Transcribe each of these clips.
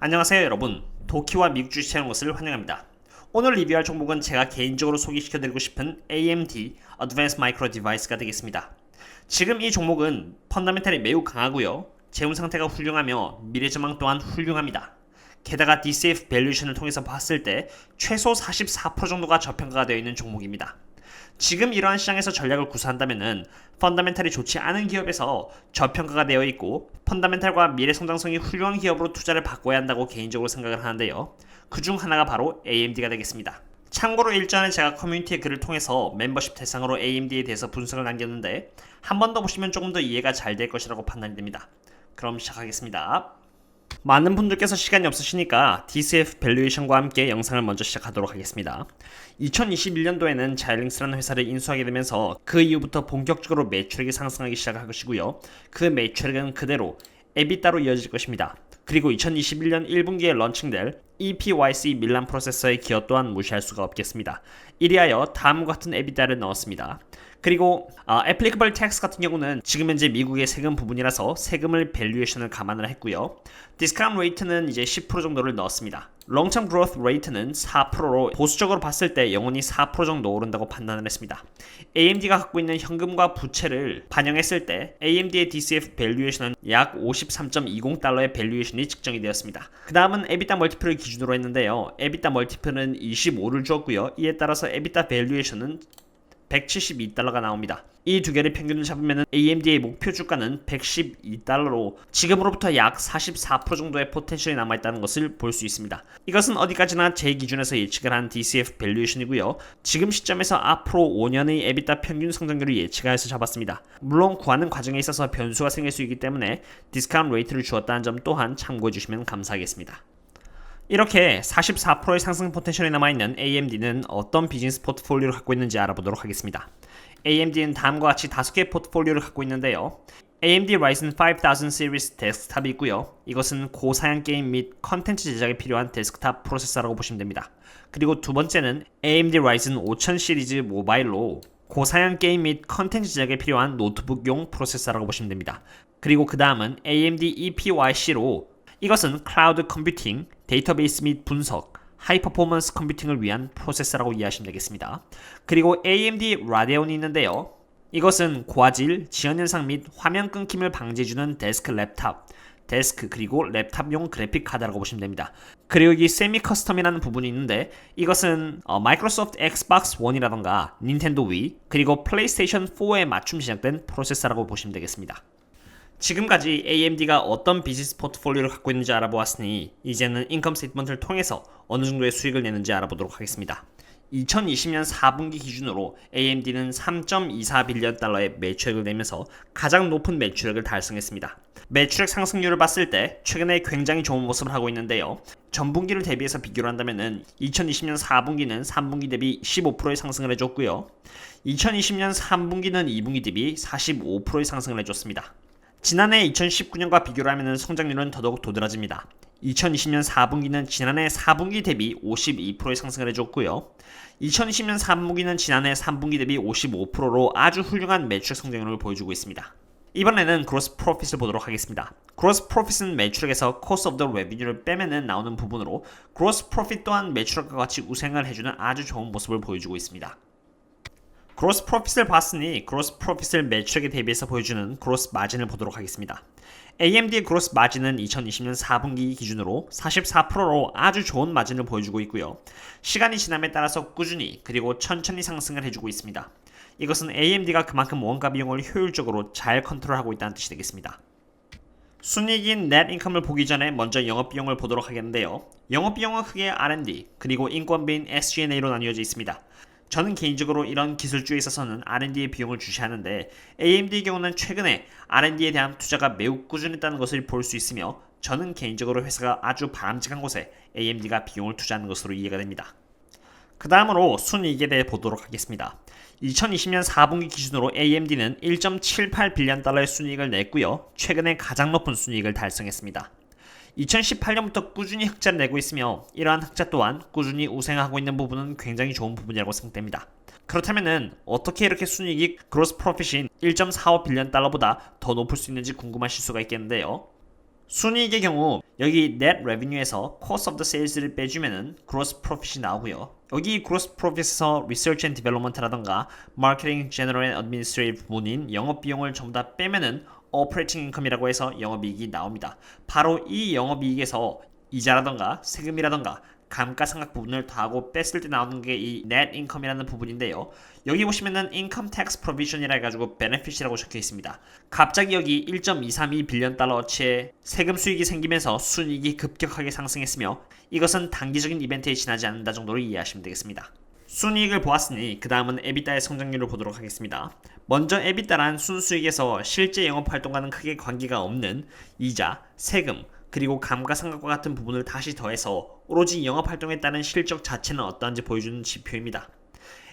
안녕하세요 여러분, 도키와 미국 주식 채널 것을 환영합니다. 오늘 리뷰할 종목은 제가 개인적으로 소개시켜드리고 싶은 AMD Advanced Micro Device가 되겠습니다. 지금 이 종목은 펀더멘탈이 매우 강하고요, 재무 상태가 훌륭하며 미래 전망 또한 훌륭합니다. 게다가 DCF 밸류에이션을 통해서 봤을 때 최소 44% 정도가 저평가가 되어 있는 종목입니다. 지금 이러한 시장에서 전략을 구사한다면은 펀더멘탈이 좋지 않은 기업에서 저평가가 되어 있고 펀더멘탈과 미래 성장성이 훌륭한 기업으로 투자를 바꿔야 한다고 개인적으로 생각을 하는데요. 그중 하나가 바로 AMD가 되겠습니다. 참고로 일전에 제가 커뮤니티의 글을 통해서 멤버십 대상으로 AMD에 대해서 분석을 남겼는데 한 번 더 보시면 조금 더 이해가 잘 될 것이라고 판단이 됩니다. 그럼 시작하겠습니다. 많은 분들께서 시간이 없으시니까 DCF 밸류에이션과 함께 영상을 먼저 시작하도록 하겠습니다. 2021년도에는 자이링스라는 회사를 인수하게 되면서 그 이후부터 본격적으로 매출액이 상승하기 시작할 것이고요. 그 매출액은 그대로 EBITDA로 이어질 것입니다. 그리고 2021년 1분기에 런칭될 EPYC 밀란 프로세서의 기여 또한 무시할 수가 없겠습니다. 이리하여 다음과 같은 EBITDA를 넣었습니다. 그리고 applicable tax 같은 경우는 지금 현재 미국의 세금 부분이라서 세금을 밸류에이션을 감안을 했고요. 디스카운트 레이트는 이제 10% 정도를 넣었습니다. long-term growth rate는 4%로 보수적으로 봤을 때 영원히 4% 정도 오른다고 판단을 했습니다. AMD가 갖고 있는 현금과 부채를 반영했을 때 AMD의 DCF 밸류에이션은 약 53.20달러의 밸류에이션이 측정이 되었습니다. 그 다음은 EBITDA 멀티플을 기준으로 했는데요. EBITDA 멀티플은 25를 주었고요. 이에 따라서 EBITDA 밸류에이션은 172달러가 나옵니다. 이 두 개를 평균을 잡으면 AMD의 목표 주가는 112달러로 지금으로부터 약 44% 정도의 포텐셜이 남아있다는 것을 볼 수 있습니다. 이것은 어디까지나 제 기준에서 예측을 한 DCF 밸류에이션이고요. 지금 시점에서 앞으로 5년의 EBITDA 평균 성장률을 예측하여서 잡았습니다. 물론 구하는 과정에 있어서 변수가 생길 수 있기 때문에 디스카운트 레이트를 주었다는 점 또한 참고해 주시면 감사하겠습니다. 이렇게 44%의 상승 포텐셜이 남아있는 AMD는 어떤 비즈니스 포트폴리오를 갖고 있는지 알아보도록 하겠습니다. AMD는 다음과 같이 5개의 포트폴리오를 갖고 있는데요. AMD Ryzen 5000 시리즈 데스크탑이 있고요. 이것은 고사양 게임 및 컨텐츠 제작에 필요한 데스크탑 프로세서라고 보시면 됩니다. 그리고 두 번째는 AMD Ryzen 5000 시리즈 모바일로 고사양 게임 및 컨텐츠 제작에 필요한 노트북용 프로세서라고 보시면 됩니다. 그리고 그 다음은 AMD EPYC로 이것은 클라우드 컴퓨팅, 데이터베이스 및 분석, 하이 퍼포먼스 컴퓨팅을 위한 프로세서라고 이해하시면 되겠습니다. 그리고 AMD 라데온이 있는데요. 이것은 고화질, 지연 현상 및 화면 끊김을 방지해주는 데스크 랩탑, 데스크 그리고 랩탑용 그래픽 카드라고 보시면 됩니다. 그리고 여기 세미 커스텀이라는 부분이 있는데 이것은 마이크로소프트 엑스박스 1이라던가 닌텐도 위 그리고 플레이스테이션 4에 맞춤 제작된 프로세서라고 보시면 되겠습니다. 지금까지 AMD가 어떤 비즈니스 포트폴리오를 갖고 있는지 알아보았으니 이제는 인컴 스테이트먼트를 통해서 어느 정도의 수익을 내는지 알아보도록 하겠습니다. 2020년 4분기 기준으로 AMD는 3.24빌리언 달러의 매출액을 내면서 가장 높은 매출액을 달성했습니다. 매출액 상승률을 봤을 때 최근에 굉장히 좋은 모습을 하고 있는데요. 전분기를 대비해서 비교를 한다면 2020년 4분기는 3분기 대비 15%의 상승을 해줬고요. 2020년 3분기는 2분기 대비 45%의 상승을 해줬습니다. 지난해 2019년과 비교를 하면 성장률은 더더욱 도드라집니다. 2020년 4분기는 지난해 4분기 대비 52%의 상승을 해줬고요. 2020년 3분기는 지난해 3분기 대비 55%로 아주 훌륭한 매출액 성장률을 보여주고 있습니다. 이번에는 그로스 프로핏을 보도록 하겠습니다. 그로스 프로핏은 매출액에서 코스트 오브 더 레비뉴를 빼면 나오는 부분으로 그로스 프로핏 또한 매출액과 같이 우상을 해주는 아주 좋은 모습을 보여주고 있습니다. 그로스 프로핏을 봤으니 그로스 프로핏을 매출액에 대비해서 보여주는 그로스 마진을 보도록 하겠습니다. AMD의 그로스 마진은 2020년 4분기 기준으로 44%로 아주 좋은 마진을 보여주고 있고요. 시간이 지남에 따라서 꾸준히 그리고 천천히 상승을 해주고 있습니다. 이것은 AMD가 그만큼 원가 비용을 효율적으로 잘 컨트롤하고 있다는 뜻이 되겠습니다. 순이익인 넷 인컴을 보기 전에 먼저 영업비용을 보도록 하겠는데요. 영업비용은 크게 R&D 그리고 인건비인 SG&A로 나뉘어져 있습니다. 저는 개인적으로 이런 기술주에 있어서는 R&D의 비용을 주시하는데 AMD의 경우는 최근에 R&D에 대한 투자가 매우 꾸준했다는 것을 볼 수 있으며 저는 개인적으로 회사가 아주 바람직한 곳에 AMD가 비용을 투자하는 것으로 이해가 됩니다. 그 다음으로 순이익에 대해 보도록 하겠습니다. 2020년 4분기 기준으로 AMD는 1.78빌리언 달러의 순이익을 냈고요. 최근에 가장 높은 순이익을 달성했습니다. 2018년부터 꾸준히 흑자를 내고 있으며 이러한 흑자 또한 꾸준히 우상하고 있는 부분은 굉장히 좋은 부분이라고 생각됩니다. 그렇다면 어떻게 이렇게 순이익이 그로스 프로핏인 1.45빌리언 달러보다 더 높을 수 있는지 궁금하실 수가 있겠는데요. 순이익의 경우 여기 net revenue에서 cost of the sales를 빼주면은 gross profit이 나오고요. 여기 gross profit에서 research and development라던가 marketing, general and administrative 부분인 영업 비용을 전부 다 빼면은 operating income이라고 해서 영업이익이 나옵니다. 바로 이 영업이익에서 이자라던가 세금이라던가 감가상각 부분을 더하고 뺐을 때 나오는 게 이 net income이라는 부분인데요. 여기 보시면은 income tax provision이라 해가지고 benefit이라고 적혀 있습니다. 갑자기 여기 1.232 빌리언 달러어치의 세금 수익이 생기면서 순이익이 급격하게 상승했으며 이것은 단기적인 이벤트에 지나지 않는다 정도로 이해하시면 되겠습니다. 순이익을 보았으니 그 다음은 에비타의 성장률을 보도록 하겠습니다. 먼저 에비타란 순수익에서 실제 영업활동과는 크게 관계가 없는 이자, 세금, 그리고 감가상각과 같은 부분을 다시 더해서 오로지 영업활동에 따른 실적 자체는 어떠한지 보여주는 지표입니다.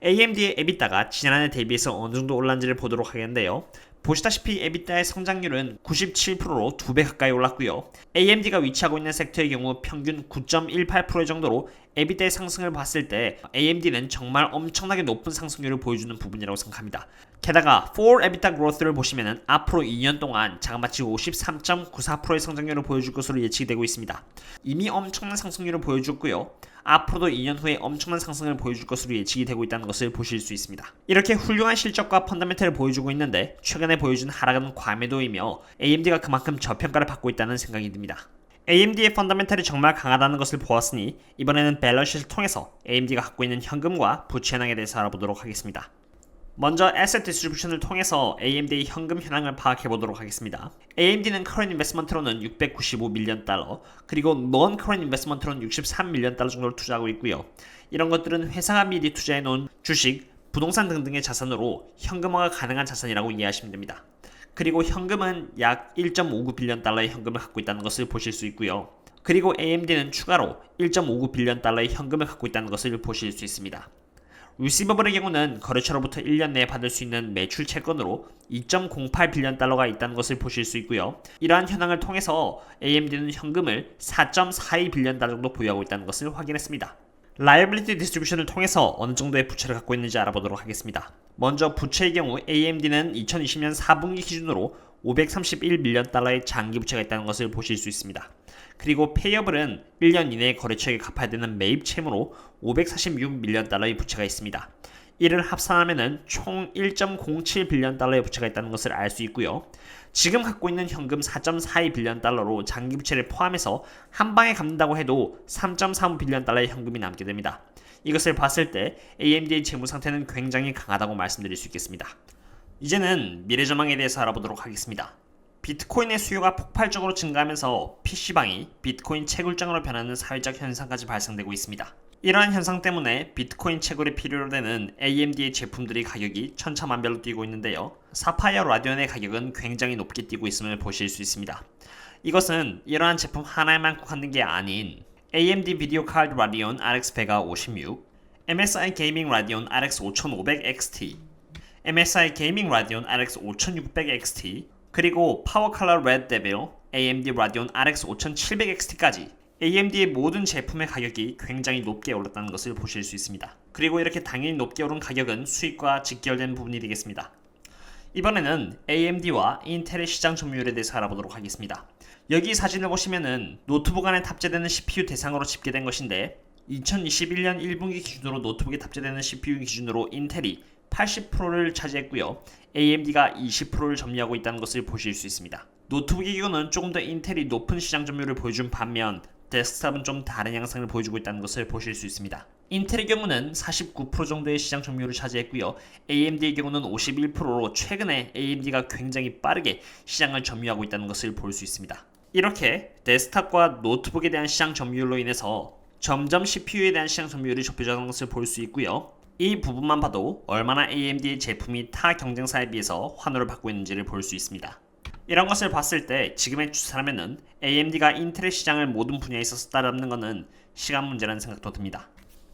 AMD의 에비타가 지난해 대비해서 어느 정도 올랐는지를 보도록 하겠는데요. 보시다시피 에비타의 성장률은 97%로 2배 가까이 올랐고요. AMD가 위치하고 있는 섹터의 경우 평균 9.18% 정도로 에비타의 상승을 봤을 때 AMD는 정말 엄청나게 높은 상승률을 보여주는 부분이라고 생각합니다. 게다가 for EBITDA growth를 보시면은 앞으로 2년 동안 자그마치 53.94%의 성장률을 보여줄 것으로 예측이 되고 있습니다. 이미 엄청난 상승률을 보여줬고요. 앞으로도 2년 후에 엄청난 상승을 보여줄 것으로 예측이 되고 있다는 것을 보실 수 있습니다. 이렇게 훌륭한 실적과 펀더멘털을 보여주고 있는데 최근에 보여준 하락은 과매도이며 AMD가 그만큼 저평가를 받고 있다는 생각이 듭니다. AMD의 펀더멘털이 정말 강하다는 것을 보았으니 이번에는 밸런스를 통해서 AMD가 갖고 있는 현금과 부채 현황에 대해서 알아보도록 하겠습니다. 먼저 Asset Distribution을 통해서 AMD의 현금 현황을 파악해 보도록 하겠습니다. AMD는 Current Investment로는 695 밀리언 달러, 그리고 Non-Current Investment로는 63 밀리언 달러 정도를 투자하고 있고요. 이런 것들은 회사가 미리 투자해 놓은 주식, 부동산 등등의 자산으로 현금화가 가능한 자산이라고 이해하시면 됩니다. 그리고 현금은 약 1.59 빌리언 달러의 현금을 갖고 있다는 것을 보실 수 있고요. 그리고 AMD는 추가로 1.59 빌리언 달러의 현금을 갖고 있다는 것을 보실 수 있습니다. 리시버블의 경우는 거래처로부터 1년 내에 받을 수 있는 매출 채권으로 2.08 빌리언 달러가 있다는 것을 보실 수 있고요. 이러한 현황을 통해서 AMD는 현금을 4.42 빌리언 달러 정도 보유하고 있다는 것을 확인했습니다. 라이애빌리티 디스트리뷰션을 통해서 어느 정도의 부채를 갖고 있는지 알아보도록 하겠습니다. 먼저 부채의 경우 AMD는 2020년 4분기 기준으로 531 밀리언 달러의 장기 부채가 있다는 것을 보실 수 있습니다. 그리고 페이어블은 1년 이내에 거래처에게 갚아야 되는 매입 채무로 546 밀리언 달러의 부채가 있습니다. 이를 합산하면 총 1.07 빌리언 달러의 부채가 있다는 것을 알 수 있고요. 지금 갖고 있는 현금 4.42 빌리언 달러로 장기 부채를 포함해서 한 방에 갚는다고 해도 3.35 빌리언 달러의 현금이 남게 됩니다. 이것을 봤을 때 AMD의 재무 상태는 굉장히 강하다고 말씀드릴 수 있겠습니다. 이제는 미래 전망에 대해서 알아보도록 하겠습니다. 비트코인의 수요가 폭발적으로 증가하면서 PC방이 비트코인 채굴장으로 변하는 사회적 현상까지 발생되고 있습니다. 이러한 현상 때문에 비트코인 채굴에 필요로 되는 AMD의 제품들의 가격이 천차만별로 뛰고 있는데요. 사파이어 라디온의 가격은 굉장히 높게 뛰고 있음을 보실 수 있습니다. 이것은 이러한 제품 하나에만 국한된 게 아닌 AMD 비디오 카드 라디온 RX Vega 56, MSI 게이밍 라디온 RX 5500 XT, MSI 게이밍 라디온 RX 5600 XT, 그리고 파워 컬러 레드 데빌, AMD 라디온 RX 5700 XT까지 AMD의 모든 제품의 가격이 굉장히 높게 올랐다는 것을 보실 수 있습니다. 그리고 이렇게 당연히 높게 오른 가격은 수익과 직결된 부분이 되겠습니다. 이번에는 AMD와 인텔의 시장 점유율에 대해서 알아보도록 하겠습니다. 여기 사진을 보시면은 노트북 안에 탑재되는 CPU 대상으로 집계된 것인데 2021년 1분기 기준으로 노트북에 탑재되는 CPU 기준으로 인텔이 80%를 차지했고요. AMD가 20%를 점유하고 있다는 것을 보실 수 있습니다. 노트북의 경우는 조금 더 인텔이 높은 시장 점유율을 보여준 반면 데스크탑은 좀 다른 양상을 보여주고 있다는 것을 보실 수 있습니다. 인텔의 경우는 49% 정도의 시장 점유율을 차지했고요. AMD의 경우는 51%로 최근에 AMD가 굉장히 빠르게 시장을 점유하고 있다는 것을 볼 수 있습니다. 이렇게 데스크탑과 노트북에 대한 시장 점유율로 인해서 점점 CPU에 대한 시장 점유율이 좁혀지는 것을 볼 수 있고요. 이 부분만 봐도 얼마나 AMD의 제품이 타 경쟁사에 비해서 환호를 받고 있는지를 볼 수 있습니다. 이런 것을 봤을 때 지금의 추세라면은 AMD가 인텔의 시장을 모든 분야에 있어서 따라잡는 것은 시간 문제라는 생각도 듭니다.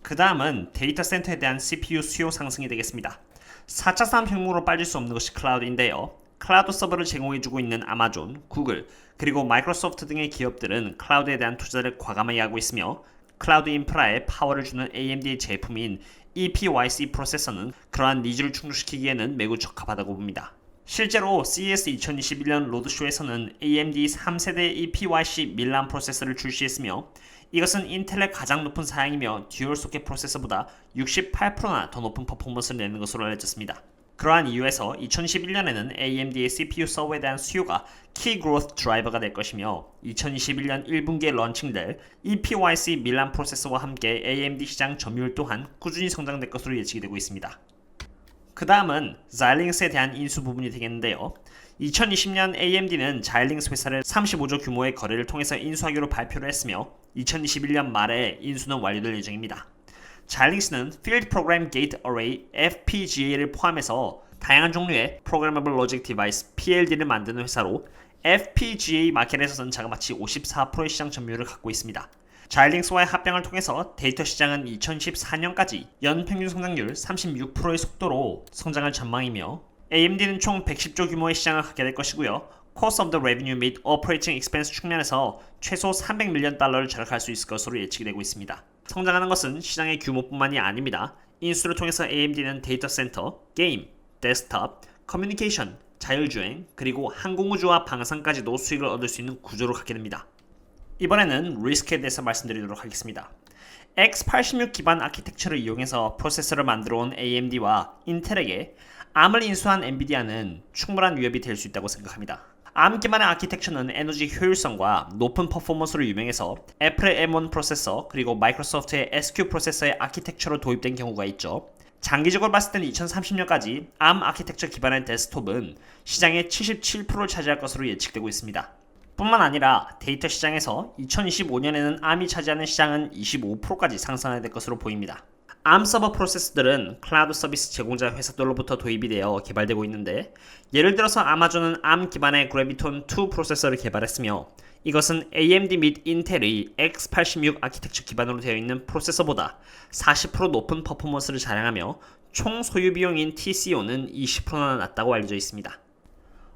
그 다음은 데이터 센터에 대한 CPU 수요 상승이 되겠습니다. 4차 산업혁명으로 빠질 수 없는 것이 클라우드인데요. 클라우드 서버를 제공해주고 있는 아마존, 구글, 그리고 마이크로소프트 등의 기업들은 클라우드에 대한 투자를 과감하게 하고 있으며 클라우드 인프라에 파워를 주는 AMD의 제품인 EPYC 프로세서는 그러한 니즈를 충족시키기에는 매우 적합하다고 봅니다. 실제로 CES 2021년 로드쇼에서는 AMD 3세대 EPYC 밀란 프로세서를 출시했으며 이것은 인텔의 가장 높은 사양이며 듀얼 소켓 프로세서보다 68%나 더 높은 퍼포먼스를 내는 것으로 알려졌습니다. 그러한 이유에서 2021년에는 AMD의 CPU 서버에 대한 수요가 키 그로스 드라이버가 될 것이며 2021년 1분기에 런칭될 EPYC 밀란 프로세서와 함께 AMD 시장 점유율 또한 꾸준히 성장될 것으로 예측이 되고 있습니다. 그 다음은 Xilinx에 대한 인수 부분이 되겠는데요. 2020년 AMD는 Xilinx 회사를 35조 규모의 거래를 통해서 인수하기로 발표를 했으며 2021년 말에 인수는 완료될 예정입니다. Xilinx는 Field Program Gate Array FPGA를 포함해서 다양한 종류의 Programmable Logic Device PLD를 만드는 회사로 FPGA 마켓에서는 자그마치 54%의 시장 점유율을 갖고 있습니다. Xilinx와의 합병을 통해서 데이터 시장은 2014년까지 연평균 성장률 36%의 속도로 성장할 전망이며 AMD는 총 110조 규모의 시장을 갖게 될 것이고요. Cost of the Revenue 및 Operating Expense 측면에서 최소 300밀리언 달러를 절약할 수 있을 것으로 예측이 되고 있습니다. 성장하는 것은 시장의 규모뿐만이 아닙니다. 인수를 통해서 AMD는 데이터 센터, 게임, 데스크톱, 커뮤니케이션, 자율주행, 그리고 항공우주와 방산까지도 수익을 얻을 수 있는 구조로 갖게 됩니다. 이번에는 리스크에 대해서 말씀드리도록 하겠습니다. x86 기반 아키텍처를 이용해서 프로세서를 만들어온 AMD와 인텔에게 ARM을 인수한 엔비디아는 충분한 위협이 될 수 있다고 생각합니다. ARM 기반의 아키텍처는 에너지 효율성과 높은 퍼포먼스로 유명해서 애플의 M1 프로세서 그리고 마이크로소프트의 SQ 프로세서의 아키텍처로 도입된 경우가 있죠. 장기적으로 봤을 때는 2030년까지 ARM 아키텍처 기반의 데스크톱은 시장의 77%를 차지할 것으로 예측되고 있습니다. 뿐만 아니라 데이터 시장에서 2025년에는 ARM이 차지하는 시장은 25%까지 상승하게 될 것으로 보입니다. ARM 서버 프로세서들은 클라우드 서비스 제공자 회사들로부터 도입이 되어 개발되고 있는데 예를 들어서 아마존은 ARM 기반의 그래비톤 2 프로세서를 개발했으며 이것은 AMD 및 인텔의 x86 아키텍처 기반으로 되어 있는 프로세서보다 40% 높은 퍼포먼스를 자랑하며 총 소유 비용인 TCO는 20%나 낮다고 알려져 있습니다.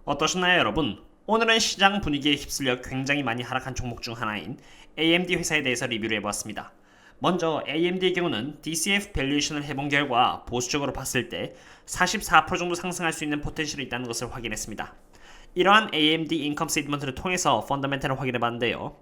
어떠셨나요 여러분? 오늘은 시장 분위기에 휩쓸려 굉장히 많이 하락한 종목 중 하나인 AMD 회사에 대해서 리뷰를 해보았습니다. 먼저 AMD의 경우는 DCF 밸류에이션을 해본 결과 보수적으로 봤을 때 44% 정도 상승할 수 있는 포텐셜이 있다는 것을 확인했습니다. 이러한 AMD 인컴 스테이트먼트를 통해서 펀더멘탈을 확인해봤는데요.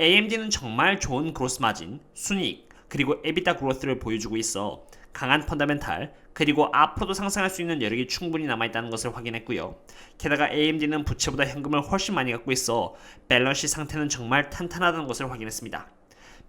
AMD는 정말 좋은 그로스 마진, 순이익, 그리고 EBITDA 그로스를 보여주고 있어 강한 펀더멘탈, 그리고 앞으로도 상승할 수 있는 여력이 충분히 남아있다는 것을 확인했고요. 게다가 AMD는 부채보다 현금을 훨씬 많이 갖고 있어 밸런스 상태는 정말 탄탄하다는 것을 확인했습니다.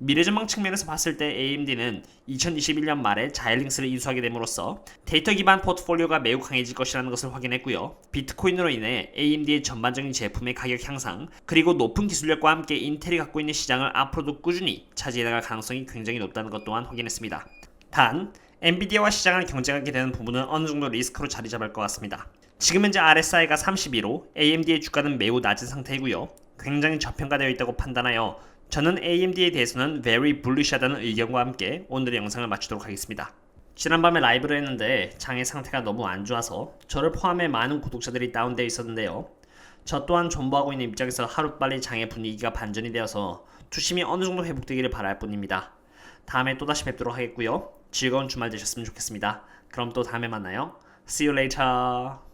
미래전망 측면에서 봤을 때 AMD는 2021년 말에 Xilinx를 인수하게 됨으로써 데이터 기반 포트폴리오가 매우 강해질 것이라는 것을 확인했고요. 비트코인으로 인해 AMD의 전반적인 제품의 가격 향상, 그리고 높은 기술력과 함께 인텔이 갖고 있는 시장을 앞으로도 꾸준히 차지해 나갈 가능성이 굉장히 높다는 것 또한 확인했습니다. 단, 엔비디아와 시장을 경쟁하게 되는 부분은 어느 정도 리스크로 자리 잡을 것 같습니다. 지금 현재 RSI가 32로 AMD의 주가는 매우 낮은 상태이고요. 굉장히 저평가되어 있다고 판단하여 저는 AMD에 대해서는 very bullish하다는 의견과 함께 오늘의 영상을 마치도록 하겠습니다. 지난밤에 라이브를 했는데 장의 상태가 너무 안 좋아서 저를 포함해 많은 구독자들이 다운되어 있었는데요. 저 또한 존버하고 있는 입장에서 하루빨리 장의 분위기가 반전이 되어서 투심이 어느 정도 회복되기를 바랄 뿐입니다. 다음에 또다시 뵙도록 하겠고요. 즐거운 주말 되셨으면 좋겠습니다. 그럼 또 다음에 만나요. See you later.